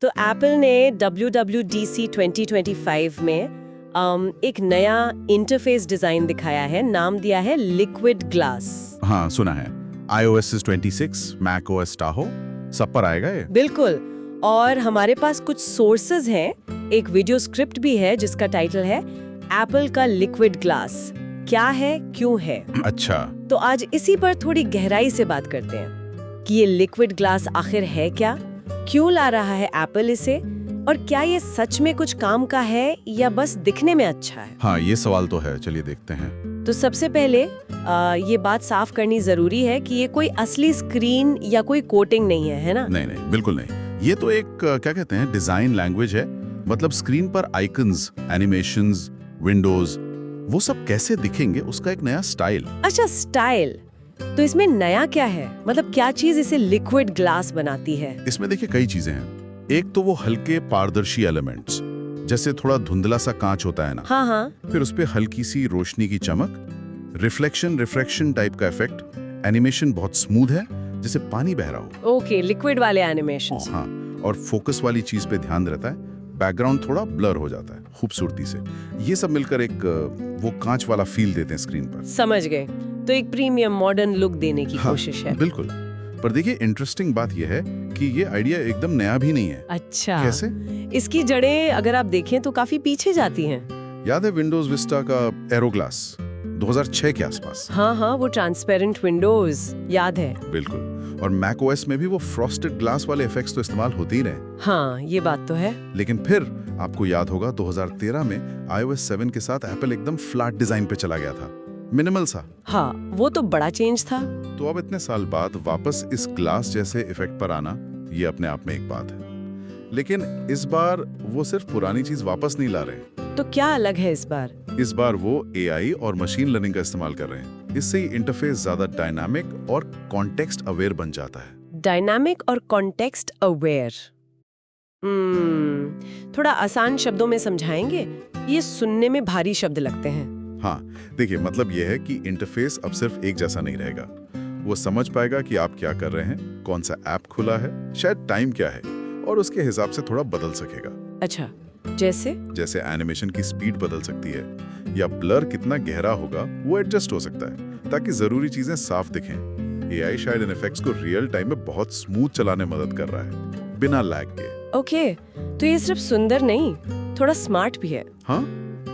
तो एप्पल ने WWDC 2025 में एक नया इंटरफेस डिजाइन दिखाया है, नाम दिया है लिक्विड ग्लास। हाँ, सुना है। iOS 26, macOS Tahoe, सब पर आएगा ये? बिल्कुल। और हमारे पास कुछ सोर्सेज हैं, एक वीडियो स्क्रिप्ट भी है जिसका टाइटल है एप्पल का लिक्विड ग्लास, क्या है, क्यों है। अच्छा। तो आज इसी पर थोड़ी गहराई से बात करते हैं कि ये लिक्विड ग्लास आखिर है क्या, क्यों ला रहा है एप्पल इसे, और क्या ये सच में कुछ काम का है या बस दिखने में अच्छा है। हाँ, ये सवाल तो है, चलिए देखते हैं। तो सबसे पहले ये बात साफ करनी जरूरी है कि ये कोई असली स्क्रीन या कोई कोटिंग नहीं है ना? नहीं नहीं, बिल्कुल नहीं। ये तो एक क्या कहते हैं, डिजाइन लैंग्वेज है। मतलब स्क्रीन पर आइकन्स, एनिमेशंस, विंडोज, वो सब कैसे दिखेंगे, उसका एक नया स्टाइल। अच्छा, स्टाइल। तो इसमें नया क्या है, मतलब क्या चीज इसे लिक्विड ग्लास बनाती है? इसमें देखिए कई चीजें हैं। एक तो वो हल्के पारदर्शी एलिमेंट्स, जैसे थोड़ा धुंधला सा कांच होता है ना, हाँ, फिर उस पे हल्की सी रोशनी की चमक, रिफ्लेक्शन टाइप का इफेक्ट, एनिमेशन बहुत स्मूथ है, जैसे पानी बह रहा हो। ओके, लिक्विड वाले एनिमेशन। हाँ, और फोकस वाली चीज पे ध्यान रहता है, बैकग्राउंड थोड़ा ब्लर हो जाता है खूबसूरती से। ये सब मिलकर एक वो कांच वाला फील देते हैं स्क्रीन पर। समझ गए। तो एक प्रीमियम मॉडर्न लुक देने की कोशिश है। बिल्कुल। पर देखिए, इंटरेस्टिंग बात यह है कि ये आइडिया एकदम नया भी नहीं है। अच्छा, कैसे? इसकी जड़ें अगर आप देखें तो काफी पीछे जाती हैं। याद है विंडोज विस्टा का एरो ग्लास 2006 के आसपास? हाँ, वो ट्रांसपेरेंट विंडोज याद है। बिल्कुल। और मैकओएस में भी वो फ्रॉस्टेड ग्लास वाले इफेक्ट्स तो इस्तेमाल होते ही रहे। हाँ, ये बात तो है। लेकिन फिर आपको याद होगा 2013 में iOS 7 के साथ एप्पल एकदम फ्लैट डिजाइन पे चला गया था, मिनिमल सा। हाँ, वो तो बड़ा चेंज था। तो अब इतने साल बाद वापस इस ग्लास जैसे इफेक्ट पर आना, ये अपने आप में एक बात है। लेकिन इस बार वो सिर्फ पुरानी चीज वापस नहीं ला रहे। तो क्या अलग है इस बार? इस बार वो AI और मशीन लर्निंग का इस्तेमाल कर रहे हैं। इससे इंटरफेस ज्यादा डायनामिक और कॉन्टेक्स्ट अवेयर बन जाता है। डायनामिक और कॉन्टेक्स्ट अवेयर। थोड़ा आसान शब्दों में समझाएंगे? ये सुनने में भारी शब्द लगते हैं। हाँ, देखिए, मतलब यह है कि इंटरफेस अब सिर्फ एक जैसा नहीं रहेगा। वो समझ पाएगा कि आप क्या कर रहे हैं, कौन सा ऐप खुला है, शायद टाइम क्या है, और उसके हिसाब से थोड़ा बदल सकेगा। अच्छा, जैसे एनिमेशन की स्पीड बदल सकती है, या ब्लर कितना गहरा होगा वो एडजस्ट हो सकता है, ताकि जरूरी चीजें साफ दिखें। AI शायद इन इफेक्ट्स को रियल टाइम में बहुत स्मूथ चलाने में मदद कर रहा है, बिना लैग के। ओके, तो ये सिर्फ सुंदर नहीं, थोड़ा स्मार्ट भी है। हाँ,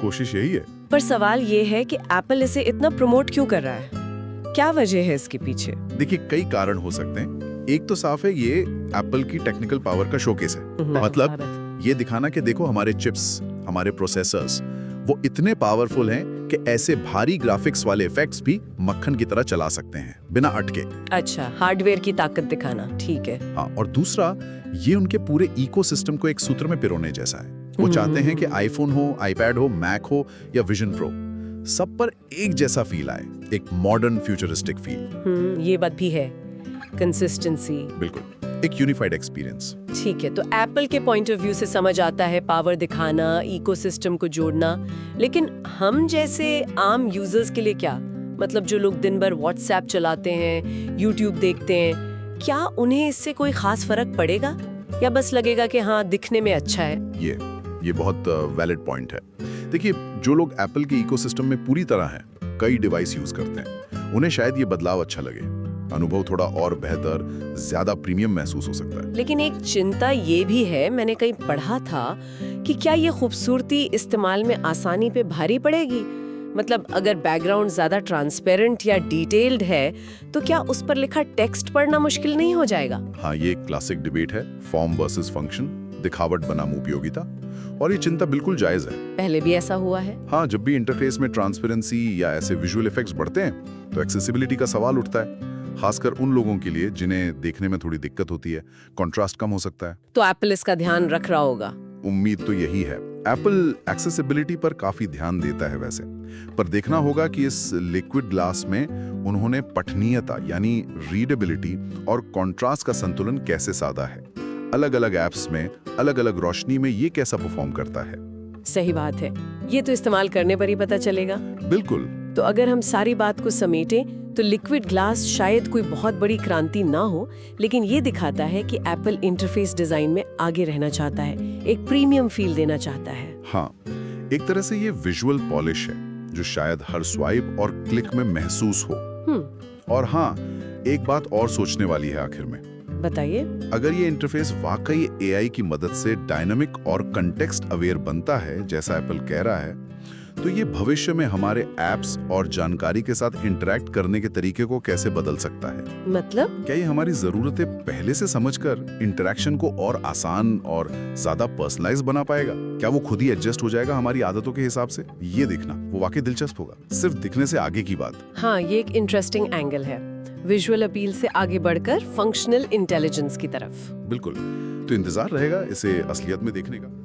कोशिश यही है। पर सवाल ये है कि एप्पल इसे इतना प्रमोट क्यों कर रहा है? क्या वजह है इसके पीछे? देखिए, कई कारण हो सकते हैं। एक तो साफ है, ये एप्पल की टेक्निकल पावर का शोकेस है। मतलब ये दिखाना कि देखो, हमारे चिप्स, हमारे प्रोसेसर्स, वो इतने पावरफुल हैं कि ऐसे भारी ग्राफिक्स वाले इफेक्ट्स भी मक्खन की तरह चला सकते हैं, बिना अटके। अच्छा, हार्डवेयर की ताकत दिखाना, ठीक है। हाँ, और दूसरा, ये उनके पूरे इकोसिस्टम को एक सूत्र में पिरोने जैसा है। वो चाहते हैं कि आईफोन हो, आईपैड हो, मैक हो या विजन प्रो, सब पर एक जैसा फील आए, एक मॉडर्न फ्यूचरिस्टिक फील। ये बात भी है, कंसिस्टेंसी। बिल्कुल, एक यूनिफाइड एक्सपीरियंस। ठीक है, तो एप्पल के पॉइंट ऑफ व्यू से समझ आता है पावर दिखाना, इकोसिस्टम को जोड़ना, लेकिन हम जैसे आम यूजर्स के लिए क्या? मतलब जो लोग दिन भर व्हाट्सएप चलाते हैं, यूट्यूब देखते हैं, क्या उन्हें इससे कोई खास फर्क पड़ेगा, या बस लगेगा कि हाँ, दिखने में अच्छा है? ये बहुत वैलिड पॉइंट है। देखिए, जो लोग एप्पल के इकोसिस्टम में पूरी तरह हैं, कई डिवाइस यूज करते हैं, उन्हें शायद ये बदलाव अच्छा लगे, अनुभव थोड़ा और बेहतर, ज्यादा प्रीमियम महसूस हो सकता है। लेकिन एक चिंता ये भी है, मैंने कहीं पढ़ा था कि क्या ये खूबसूरती इस्तेमाल में आसानी पे भारी पड़ेगी? मतलब अगर बैकग्राउंड ज्यादा ट्रांसपेरेंट या डिटेल्ड है, तो क्या उस पर लिखा टेक्स्ट पढ़ना मुश्किल नहीं हो जाएगा? हाँ, ये एक क्लासिक डिबेट है, फॉर्म वर्सेस फंक्शन, दिखावट बनाम उपयोगिता, और ये चिंता बिल्कुल जायज है। पहले भी ऐसा हुआ है। हाँ, जब भी इंटरफेस में ट्रांसपेरेंसी या ऐसे विजुअल इफेक्ट्स बढ़ते हैं, तो एक्सेसिबिलिटी का सवाल उठता है, खासकर उन लोगों के लिए जिन्हें देखने में थोड़ी दिक्कत होती है, कंट्रास्ट कम हो सकता है। तो एप्पल इसका ध्यान रख रहा होगा। उम्मीद तो यही है। एप्पल एक्सेसिबिलिटी पर काफी ध्यान देता है वैसे, पर देखना होगा कि इस लिक्विड ग्लास में उन्होंने पठनीयता यानी रीडेबिलिटी और कंट्रास्ट का संतुलन कैसे साधा है। अलग अलग ऐप्स में अलग अलग रोशनी में ये कैसा परफॉर्म करता है। सही बात है, ये तो इस्तेमाल करने पर ही पता चलेगा। बिल्कुल। तो अगर हम सारी बात को समेटें तो लिक्विड ग्लास शायद कोई बहुत बड़ी क्रांति ना हो, लेकिन ये दिखाता है कि एप्पल इंटरफेस डिजाइन में आगे रहना चाहता है, एक प्रीमियम फील देना चाहता है। हाँ, एक तरह से ये विजुअल पॉलिश है जो शायद हर स्वाइप और क्लिक में महसूस हो। और हाँ, एक बात और सोचने वाली है आखिर में। बताइए। अगर ये इंटरफेस वाकई एआई की मदद से डायनामिक और कंटेक्स्ट अवेयर बनता है, जैसा एप्पल कह रहा है, तो ये भविष्य में हमारे एप्स और जानकारी के साथ इंटरैक्ट करने के तरीके को कैसे बदल सकता है? मतलब? क्या ये हमारी जरूरतें पहले से समझकर इंटरैक्शन को और आसान और ज्यादा पर्सनलाइज बना पाएगा? क्या वो खुद ही एडजस्ट हो जाएगा हमारी आदतों के हिसाब से? ये देखना वो वाकई दिलचस्प होगा, सिर्फ दिखने से आगे की बात। हाँ, ये एक इंटरेस्टिंग एंगल है, विजुअल अपील से आगे बढ़कर फंक्शनल इंटेलिजेंस की तरफ। बिल्कुल, तो इंतजार रहेगा इसे असलियत में देखने का।